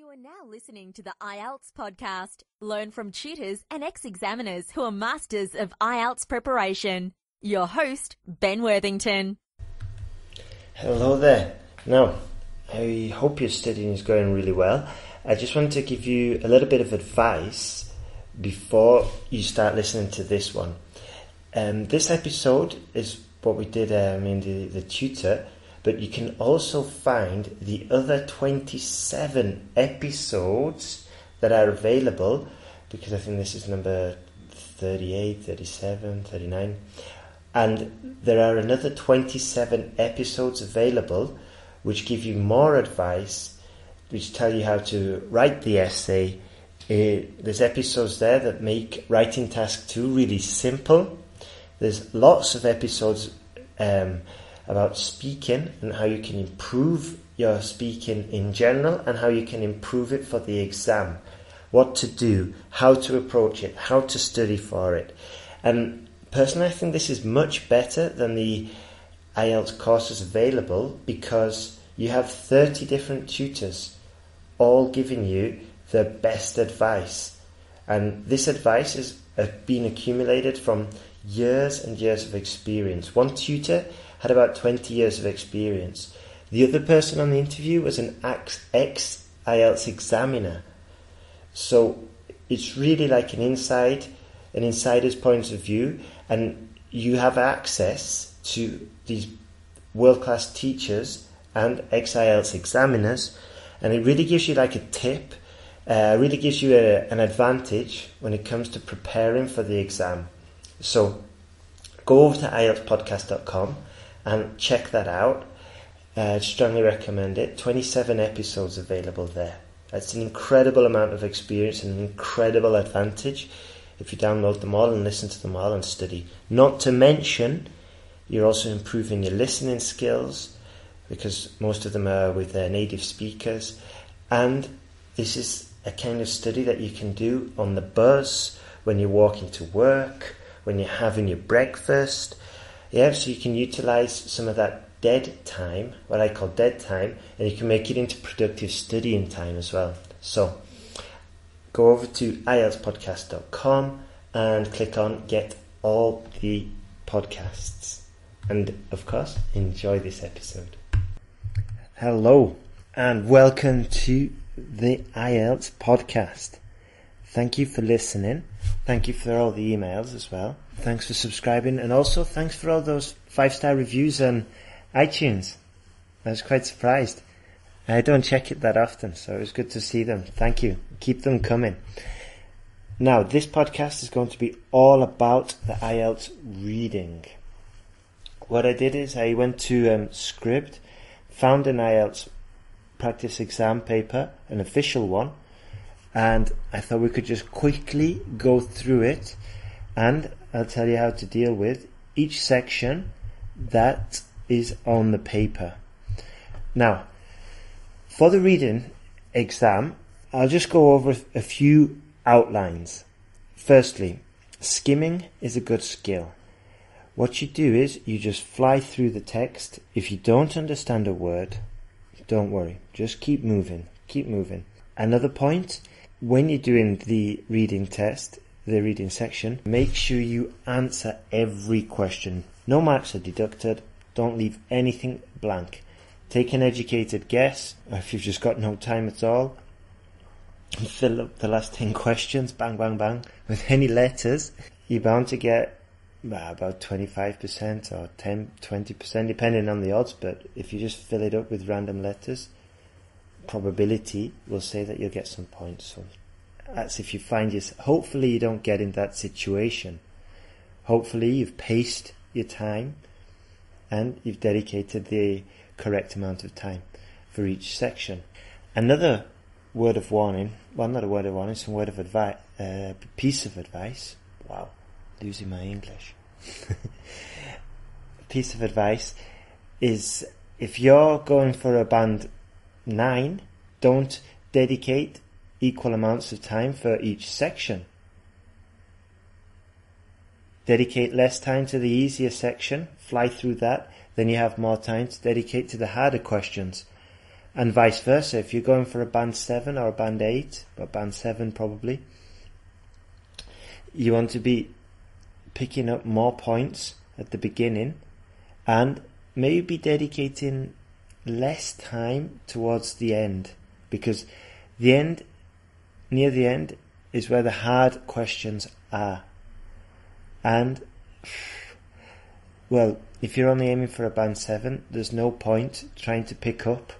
are now listening to the IELTS podcast. Learn from tutors and ex-examiners who are masters of IELTS preparation. Your host, Ben Worthington. Hello there. Now, I hope your studying is going really well. I just wanted to give you a little bit of advice before you start listening to this one. This episode is what we did in the tutor, but you can also find the other 27 episodes that are available, because I think this is number 38, 37, 39, and there are another 27 episodes available which give you more advice, which tell you how to write the essay. There's episodes there that make writing task 2 really simple. There's lots of episodes about speaking and how you can improve your speaking in general and how you can improve it for the exam. What to do, how to approach it, how to study for it. And personally, I think this is much better than the IELTS courses available, because you have 30 different tutors all giving you the best advice. And this advice is being accumulated from years and years of experience. One tutor had about 20 years of experience. The other person on the interview was an ex-IELTS examiner. So it's really like an insider's point of view, and you have access to these world-class teachers and ex-IELTS examiners, and it really gives you like a tip, really gives you an advantage when it comes to preparing for the exam. So go over to IELTSPodcast.com and check that out. I'd strongly recommend it. 27 episodes available there. That's an incredible amount of experience and an incredible advantage if you download them all and listen to them all and study. Not to mention, you're also improving your listening skills, because most of them are with native speakers. And this is a kind of study that you can do on the bus, when you're walking to work, when you're having your breakfast. Yeah, so you can utilize some of that dead time, what I call dead time, and you can make it into productive studying time as well. So go over to IELTSPodcast.com and click on Get All the Podcasts. And of course, enjoy this episode. Hello, and welcome to the IELTS podcast. Thank you for listening. Thank you for all the emails as well. Thanks for subscribing, and also thanks for all those 5-star reviews on iTunes. I was quite surprised. I don't check it that often, so it was good to see them. Thank you. Keep them coming. Now, this podcast is going to be all about the IELTS reading. What I did is I went to Scribd, found an IELTS practice exam paper, an official one, and I thought we could just quickly go through it, and I'll tell you how to deal with each section that is on the paper. Now, for the reading exam, I'll just go over a few outlines. Firstly, skimming is a good skill. What you do is you just fly through the text. If you don't understand a word, don't worry. Just keep moving. Keep moving. Another point, when you're doing the reading test, the reading section, make sure you answer every question. No marks are deducted. Don't leave anything blank. Take an educated guess. If you've just got no time at all, fill up the last 10 questions, bang, bang, bang, with any letters. You're bound to get about 25% or 20%, depending on the odds. But if you just fill it up with random letters, probability will say that you'll get some points. So that's if you find yourself. Hopefully you don't get in that situation. Hopefully you've paced your time and you've dedicated the correct amount of time for each section. Another word of warning, well, not a word of warning, some word of advice, piece of advice. Wow, losing my English. Piece of advice is, if you're going for a band 9, don't dedicate equal amounts of time for each section. Dedicate less time to the easier section, fly through that, then you have more time to dedicate to the harder questions. And vice versa, if you're going for a band 7 or a band 8, but band 7 probably, you want to be picking up more points at the beginning and maybe dedicating less time towards the end, because near the end is where the hard questions are. And well, if you're only aiming for a band 7, there's no point trying to pick up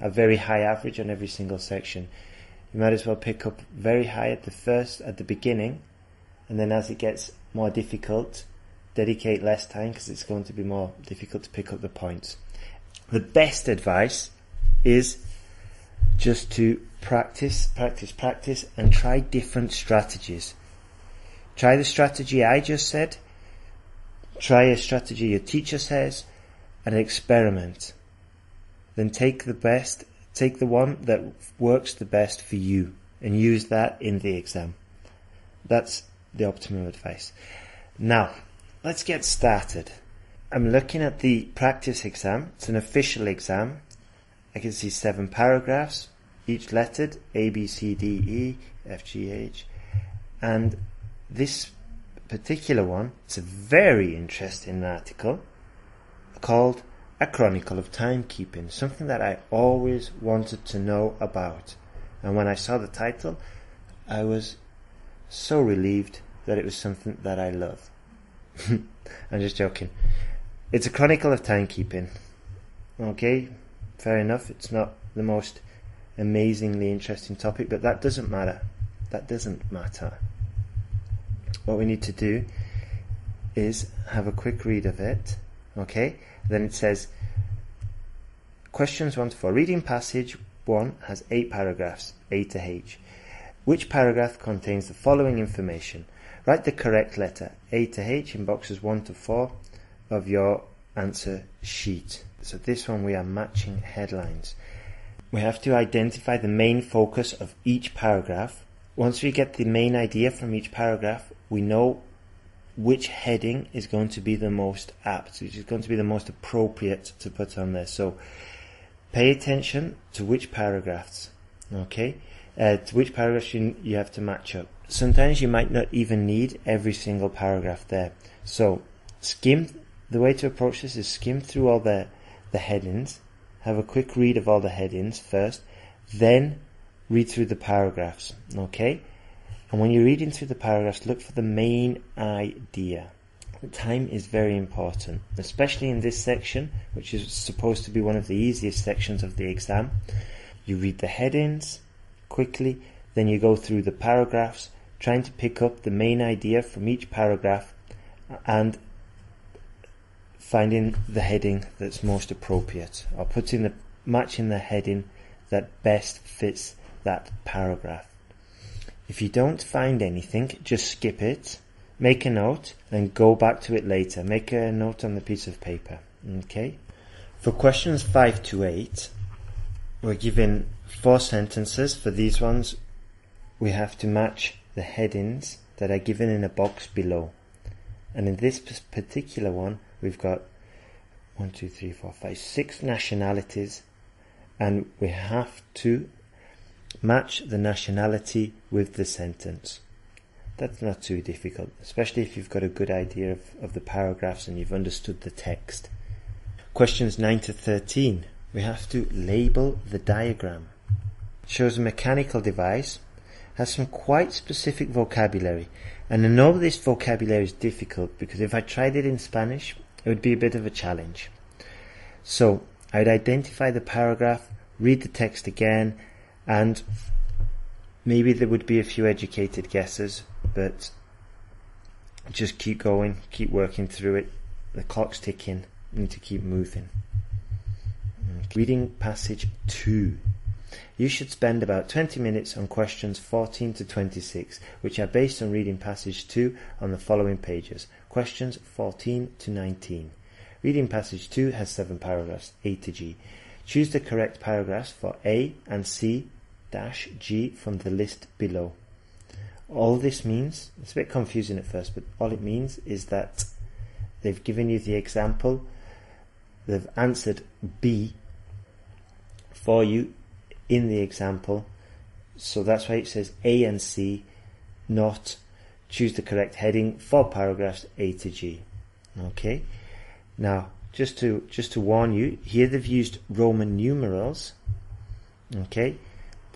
a very high average on every single section. You might as well pick up very high at the beginning, and then as it gets more difficult, dedicate less time, because it's going to be more difficult to pick up the points. The best advice is just to practice, and try different strategies. Try the strategy I just said, try a strategy your teacher says, and experiment. Then take the one that works the best for you, and use that in the exam. That's the optimum advice. Now, let's get started. I'm looking at the practice exam. It's an official exam. I can see 7 paragraphs, each lettered, A, B, C, D, E, F, G, H. And this particular one, it's a very interesting article called A Chronicle of Timekeeping, something that I always wanted to know about. And when I saw the title, I was so relieved that it was something that I love. I'm just joking. It's a chronicle of timekeeping. Okay, fair enough. It's not the most amazingly interesting topic, but that doesn't matter. What we need to do is have a quick read of it. Okay, then it says questions 1 to 4. Reading passage 1 has 8 paragraphs, A to H. Which paragraph contains the following information? Write the correct letter, A to H, in boxes 1 to 4 of your answer sheet. So this one we are matching headlines. We have to identify the main focus of each paragraph. Once we get the main idea from each paragraph, we know which heading is going to be the most apt, which is going to be the most appropriate to put on there. So pay attention to which paragraphs, okay? To which paragraphs you have to match up. Sometimes you might not even need every single paragraph there. So the way to approach this is skim through all the headings, have a quick read of all the headings first, then read through the paragraphs, okay? And when you're reading through the paragraphs, look for the main idea. Time is very important, especially in this section, which is supposed to be one of the easiest sections of the exam. You read the headings quickly, then you go through the paragraphs, trying to pick up the main idea from each paragraph and finding the heading that's most appropriate, or matching the heading that best fits that paragraph. If you don't find anything, just skip it, make a note, and go back to it later. Make a note on the piece of paper. Okay? For questions 5 to 8, we're given 4 sentences. For these ones, we have to match the headings that are given in a box below. And in this particular one, we've got 6 nationalities, and we have to match the nationality with the sentence. That's not too difficult, especially if you've got a good idea of the paragraphs and you've understood the text. Questions 9 to 13. We have to label the diagram. It shows a mechanical device, has some quite specific vocabulary. And I know this vocabulary is difficult because if I tried it in Spanish, it would be a bit of a challenge. So I'd identify the paragraph, read the text again, and maybe there would be a few educated guesses, but just keep going, keep working through it. The clock's ticking, you need to keep moving. Okay. Reading passage 2. You should spend about 20 minutes on questions 14 to 26, which are based on reading passage 2 on the following pages. Questions 14 to 19. Reading passage 2 has 7 paragraphs, A to G. Choose the correct paragraphs for A and C-G from the list below. All this means, it's a bit confusing at first, but all it means is that they've given you the example, they've answered B, for you in the example. So that's why it says A and C, not choose the correct heading for paragraphs A to G. Okay. Now, just to warn you, here they've used Roman numerals. Okay.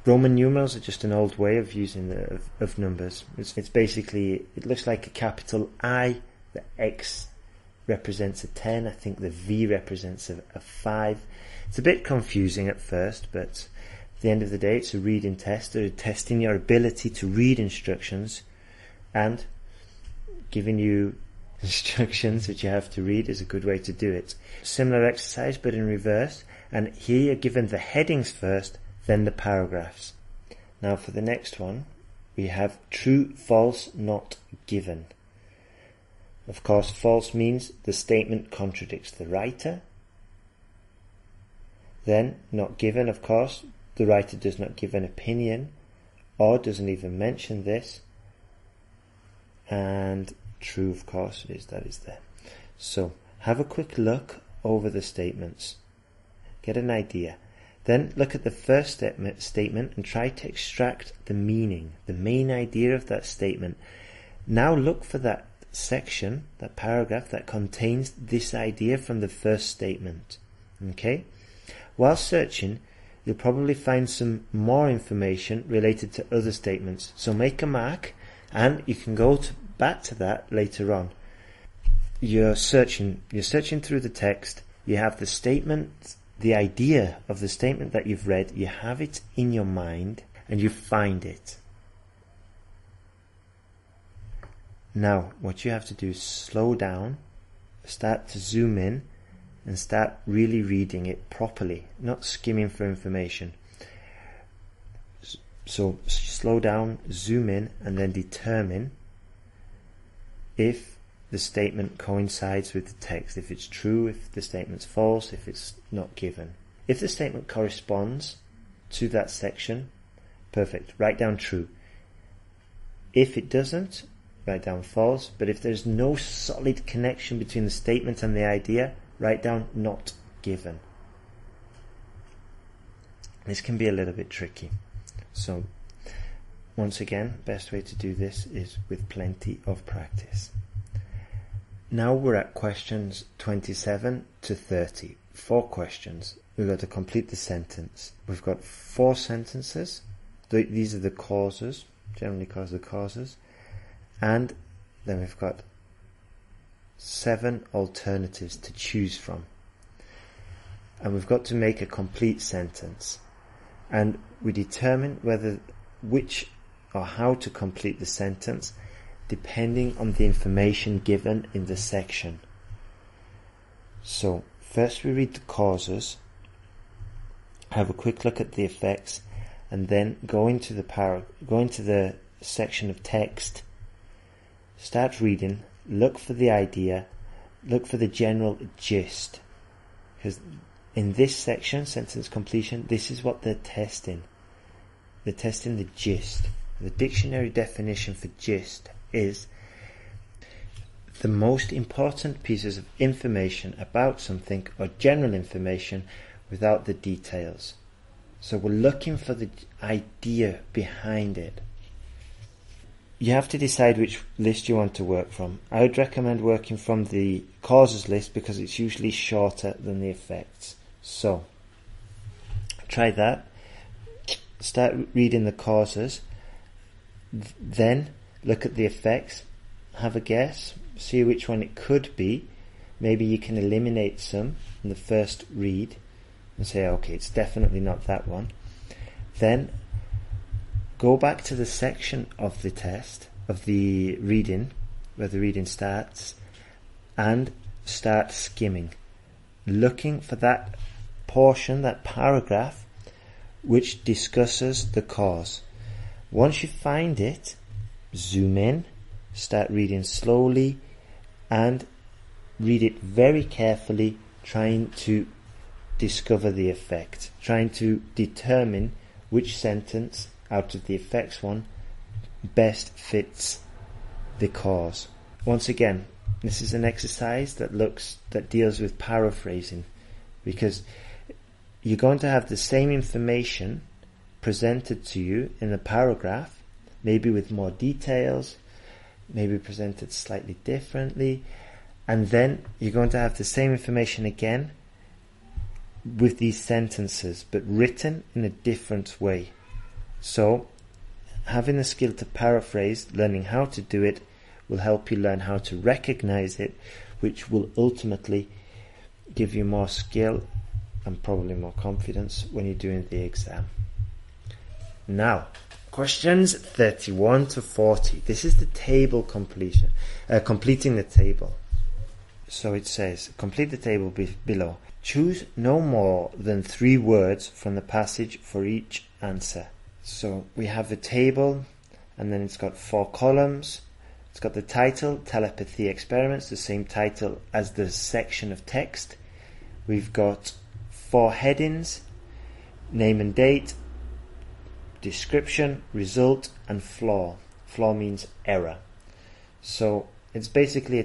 Roman numerals are just an old way of using of numbers. It's basically, it looks like a capital I. The X represents a 10. I think the V represents a 5. It's a bit confusing at first, but at the end of the day, it's a reading test. They're testing your ability to read instructions and giving you instructions that you have to read is a good way to do it. Similar exercise, but in reverse. And here you're given the headings first, then the paragraphs. Now for the next one, we have true, false, not given. Of course, false means the statement contradicts the writer. Then, not given, of course, the writer does not give an opinion or doesn't even mention this. And true, of course, that is there. So, have a quick look over the statements. Get an idea. Then look at the first statement and try to extract the meaning, the main idea of that statement. Now look for that section, that paragraph that contains this idea from the first statement. Okay? While searching, you'll probably find some more information related to other statements. So make a mark and you can go back to that later on. You're searching through the text, you have the statement, the idea of the statement that you've read, you have it in your mind and you find it. Now, what you have to do is slow down, start to zoom in and start really reading it properly, not skimming for information. So slow down, zoom in and then determine if the statement coincides with the text, if it's true, if the statement's false, if it's not given. If the statement corresponds to that section, perfect, write down true. If it doesn't, write down false. But if there's no solid connection between the statement and the idea, write down not given. This can be a little bit tricky. So, once again, best way to do this is with plenty of practice. Now we're at questions 27 to 30. 4 questions. We've got to complete the sentence. We've got 4 sentences. These are the causes, generally called the causes. And then we've got 7 alternatives to choose from. And we've got to make a complete sentence. And we determine which or how to complete the sentence depending on the information given in the section. So first we read the causes, have a quick look at the effects, and then go into the section of text, start reading, look for the idea, look for the general gist, because in this section, sentence completion, this is what they're testing. They're testing the gist. The dictionary definition for gist is the most important pieces of information about something or general information without the details. So we're looking for the idea behind it. You have to decide which list you want to work from. I would recommend working from the causes list because it's usually shorter than the effects. So try that. Start reading the causes. Then look at the effects, have a guess, see which one it could be. Maybe you can eliminate some in the first read and say, okay, it's definitely not that one. Then go back to the section of the test, of the reading, where the reading starts, and start skimming, looking for that portion, that paragraph, which discusses the cause. Once you find it, zoom in, start reading slowly, and read it very carefully, trying to discover the effect, trying to determine which sentence out of the effects one best fits the cause. Once again, this is an exercise that deals with paraphrasing, because you're going to have the same information presented to you in a paragraph, maybe with more details, maybe presented slightly differently, and then you're going to have the same information again with these sentences, but written in a different way. So having the skill to paraphrase, learning how to do it, will help you learn how to recognize it, which will ultimately give you more skill and probably more confidence when you're doing the exam. Now, questions 31 to 40. This is the table completion, completing the table. So it says, complete the table below. Choose no more than 3 words from the passage for each answer. So we have the table, and then it's got 4 columns. It's got the title, Telepathy Experiments, the same title as the section of text. We've got 4 headings, name and date, description, result, and flaw. Flaw means error. So it's basically a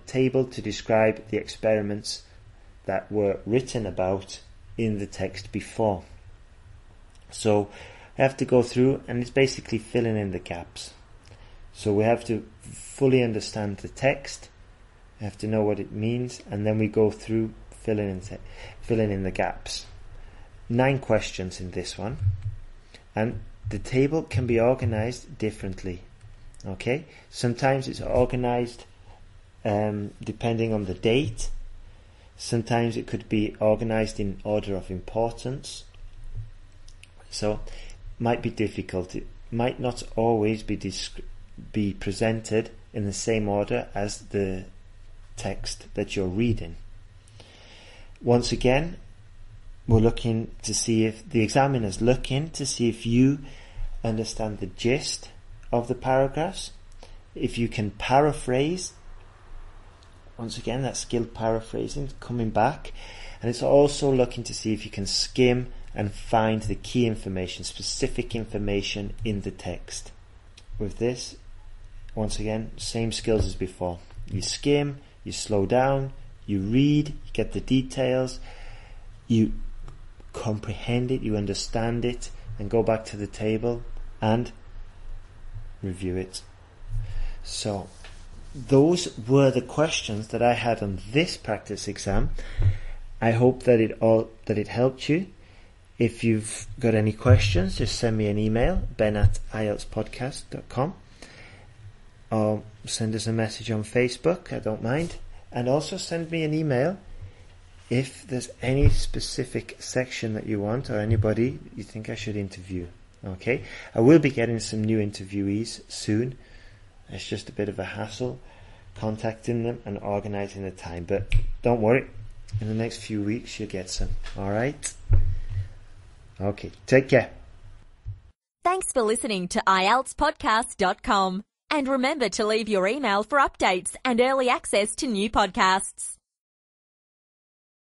table to describe the experiments that were written about in the text before. So I have to go through, and it's basically filling in the gaps. So we have to fully understand the text, we have to know what it means, and then we go through filling in the gaps. 9 questions in this one, and the table can be organized differently. Okay, sometimes it's organized depending on the date. Sometimes it could be organized in order of importance. So might be difficult. It might not always be presented in the same order as the text that you're reading. Once again, we're looking to see if the examiner's looking to see if you understand the gist of the paragraphs, if you can paraphrase. Once again, that skilled paraphrasing coming back, and it's also looking to see if you can skim and find the key information, specific information in the text. With this, once again, same skills as before. You skim, you slow down, you read, you get the details, you comprehend it, you understand it, and go back to the table and review it. So those were the questions that I had on this practice exam. I hope that it helped you. If you've got any questions, just send me an email, ben@IELTSPodcast.com, or send us a message on Facebook, I don't mind. And also send me an email if there's any specific section that you want or anybody you think I should interview. Okay, I will be getting some new interviewees soon. It's just a bit of a hassle contacting them and organising the time, but don't worry, in the next few weeks you'll get some. Alright? Okay, take care. Thanks for listening to IELTSPodcast.com. And remember to leave your email for updates and early access to new podcasts.